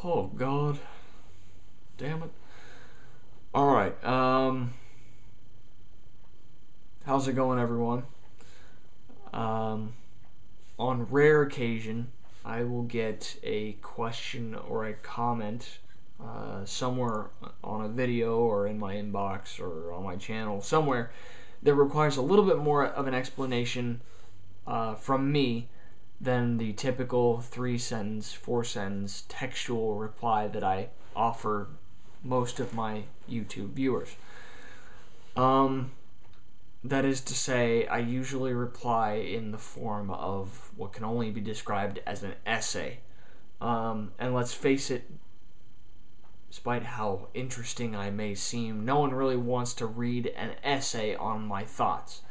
Oh God, damn it. All right. How's it going, everyone? On rare occasion, I will get a question or a comment somewhere on a video or in my inbox or on my channel somewhere that requires a little bit more of an explanation from me than the typical 3-sentence, 4-sentence textual reply that I offer most of my YouTube viewers. That is to say, I usually reply in the form of what can only be described as an essay. And let's face it, despite how interesting I may seem, no one really wants to read an essay on my thoughts.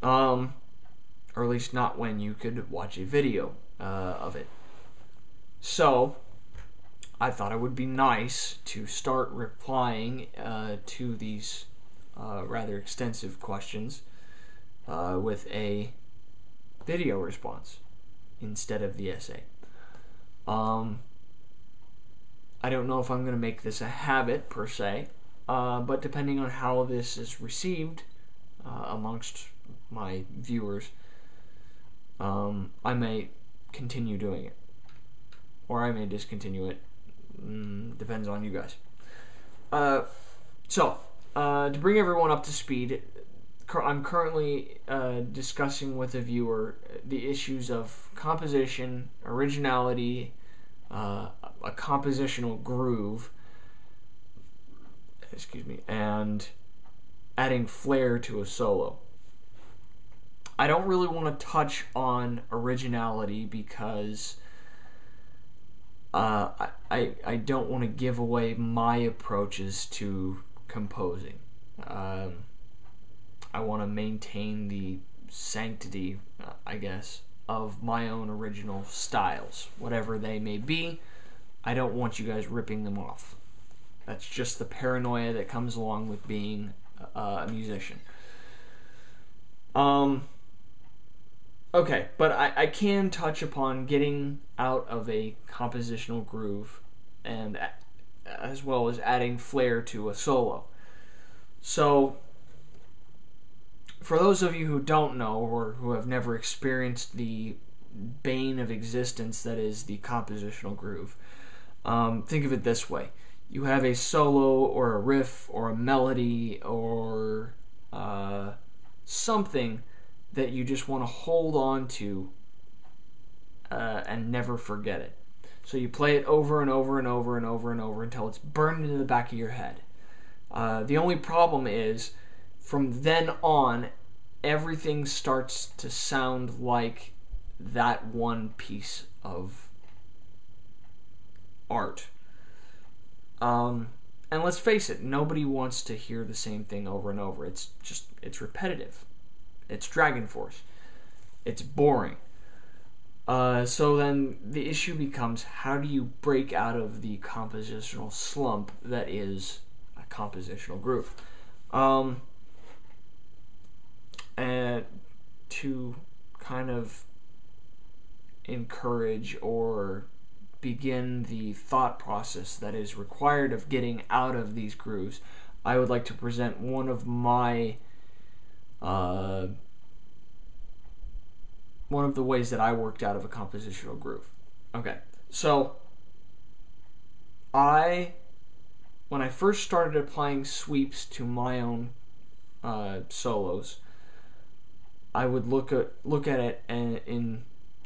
Or at least not when you could watch a video of it. So, I thought it would be nice to start replying to these rather extensive questions with a video response instead of the essay. I don't know if I'm going to make this a habit per se, but depending on how this is received amongst my viewers, I may continue doing it, or I may discontinue it. Depends on you guys. To bring everyone up to speed, I'm currently discussing with a viewer the issues of composition, originality, a compositional groove, and adding flair to a solo. I don't really want to touch on originality because I don't want to give away my approaches to composing. I want to maintain the sanctity, I guess, of my own original styles, whatever they may be. I don't want you guys ripping them off. That's just the paranoia that comes along with being a musician. Okay, but I can touch upon getting out of a compositional groove and as well as adding flair to a solo. So, for those of you who don't know or who have never experienced the bane of existence that is the compositional groove, think of it this way. You have a solo or a riff or a melody or something that you just want to hold on to and never forget it. So you play it over and over and over and over and over until it's burned into the back of your head. The only problem is, from then on, everything starts to sound like that one piece of art. And let's face it, nobody wants to hear the same thing over and over. It's repetitive. It's Dragon Force. It's boring. So then the issue becomes, how do you break out of the compositional slump that is a compositional groove? And to kind of encourage or begin the thought process that is required of getting out of these grooves, I would like to present one of the ways that I worked out of a compositional groove. Okay, so when I first started applying sweeps to my own solos, I would look at it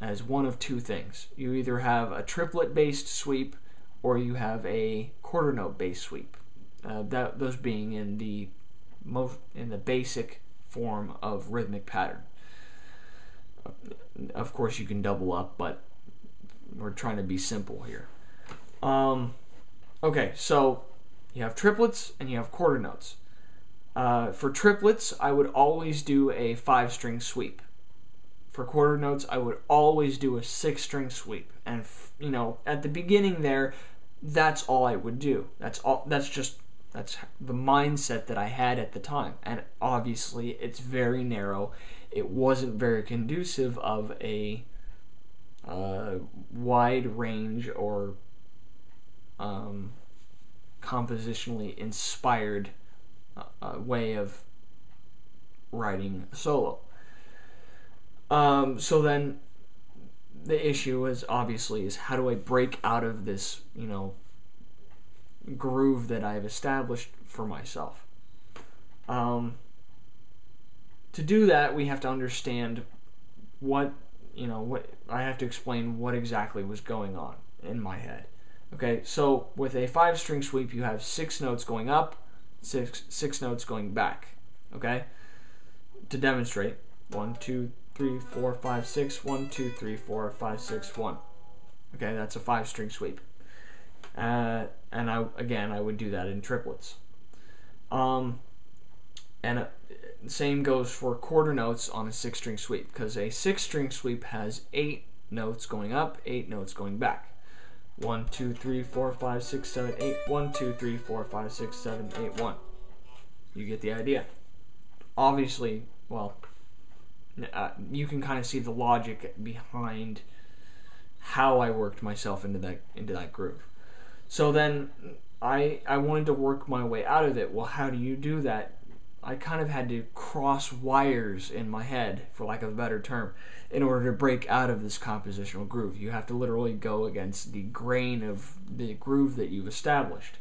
as one of two things. You either have a triplet-based sweep, or you have a quarter note-based sweep. Those being in the basic form of rhythmic pattern. Of course, you can double up, but we're trying to be simple here. Okay, so you have triplets and you have quarter notes. For triplets, I would always do a 5-string sweep. For quarter notes, I would always do a 6-string sweep. And at the beginning there, that's all I would do. That's the mindset that I had at the time. And obviously, it's very narrow. It wasn't very conducive of a wide range or compositionally inspired way of writing a solo. So then the issue is how do I break out of this, groove that I've established for myself? To do that, we have to understand what I have to explain what exactly was going on in my head. Okay, so with a 5-string sweep, you have 6 notes going up, six notes going back. Okay, to demonstrate, 1, 2, 3, 4, 5, 6, 1, 2, 3, 4, 5, 6, 1. Okay, that's a 5-string sweep. And I would do that in triplets. Same goes for quarter notes on a 6-string sweep, because a 6-string sweep has 8 notes going up, 8 notes going back. 1, 2, 3, 4, 5, 6, 7, 8. 1, 2, 3, 4, 5, 6, 7, 8, 1. You get the idea. Obviously, you can kind of see the logic behind how I worked myself into that groove. So then I wanted to work my way out of it. Well, how do you do that? I kind of had to cross wires in my head, for lack of a better term, in order to break out of this compositional groove. You have to literally go against the grain of the groove that you've established.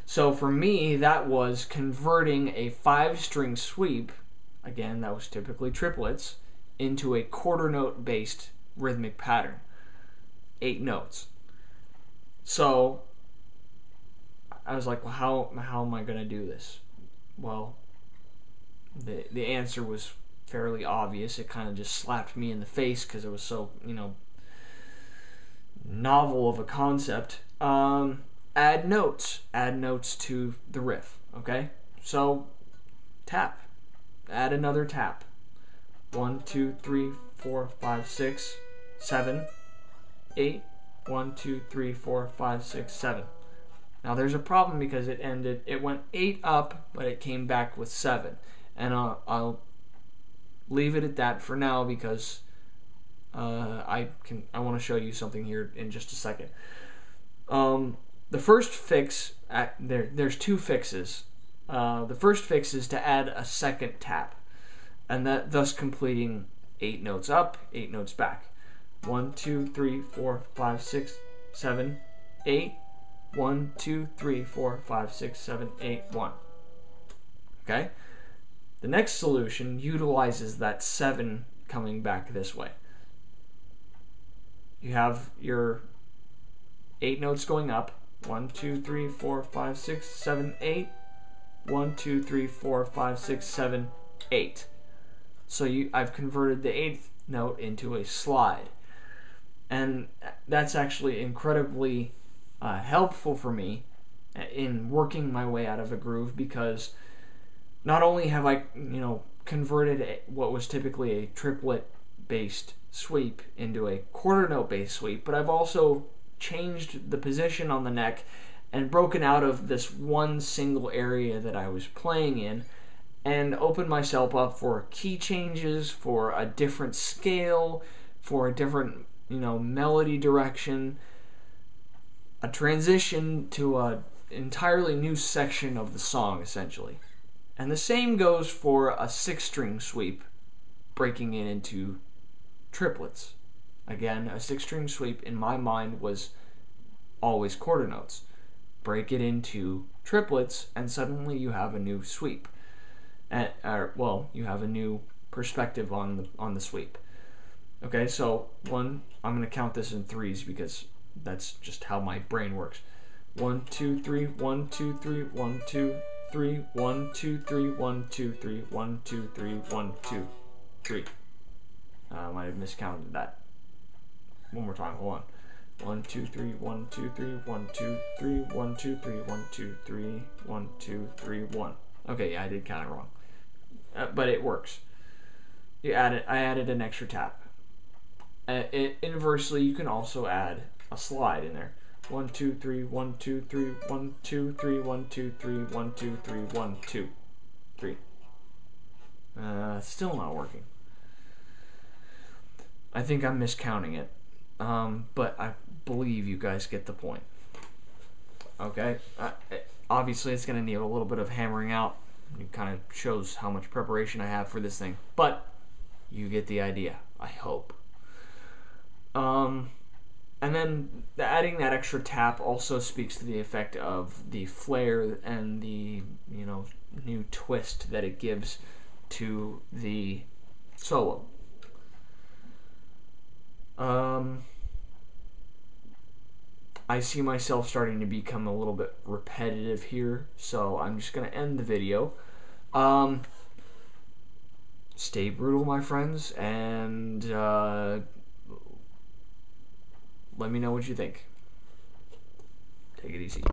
So for me, that was converting a 5-string sweep, again, that was typically triplets, into a quarter note based rhythmic pattern. 8 notes. So I was like, well, how am I going to do this? Well, the answer was fairly obvious. It kind of just slapped me in the face because it was so, novel of a concept. Add notes to the riff. Okay, so tap, add another tap. 1, 2, 3, 4, 5, 6, 7, 8. 1, 2, 3, 4, 5, 6, 7. Now there's a problem because it went 8 up, but it came back with 7. And I'll leave it at that for now because I want to show you something here in just a second. The first fix, there's 2 fixes. The first fix is to add a second tap, and that thus completing 8 notes up, 8 notes back. 1, 2, 3, 4, 5, 6, 7, 8. 1, 2, 3, 4, 5, 6, 7, 8, 1. Okay? The next solution utilizes that 7 coming back this way. You have your 8 notes going up. 1, 2, 3, 4, 5, 6, 7, 8. 1, 2, 3, 4, 5, 6, 7, 8. So I've converted the 8th note into a slide. And that's actually incredibly helpful for me in working my way out of a groove, because not only have I, converted what was typically a triplet-based sweep into a quarter note-based sweep, but I've also changed the position on the neck and broken out of this one single area that I was playing in and opened myself up for key changes, for a different scale, for a different, melody direction, a transition to an entirely new section of the song, essentially. And the same goes for a 6-string sweep, breaking it into triplets. Again, a 6-string sweep in my mind was always quarter notes. Break it into triplets, and suddenly you have a new sweep. You have a new perspective on the sweep. Okay, so I'm going to count this in 3s because that's just how my brain works. 1, 2, 3, 1, 2, 3, 1, 2, 3, 1, 2, 3, 1, 2, 3, 1, 2, 3, 1, 2, 3. I might have miscounted that. One more time, hold on. 1, 2, 3, 1, 2, 3, 1, 2, 3, 1, 2, 3, 1, 2, 3, 1, 2, 3, 1. Okay, yeah, I did count it wrong. But it works. I added an extra tap. Inversely, you can also add a slide in there. 1, 2, 3, 1, 2, 3, 1, 2, 3, 1, 2, 3, 1, 2, 3, 1, 2, 3. Still not working. I think I'm miscounting it. But I believe you guys get the point. Okay, obviously it's going to need a little bit of hammering out. It kind of shows how much preparation I have for this thing, but you get the idea, I hope. And then adding that extra tap also speaks to the effect of the flair and the, new twist that it gives to the solo. I see myself starting to become a little bit repetitive here, so I'm just going to end the video. Stay brutal, my friends, and let me know what you think. Take it easy.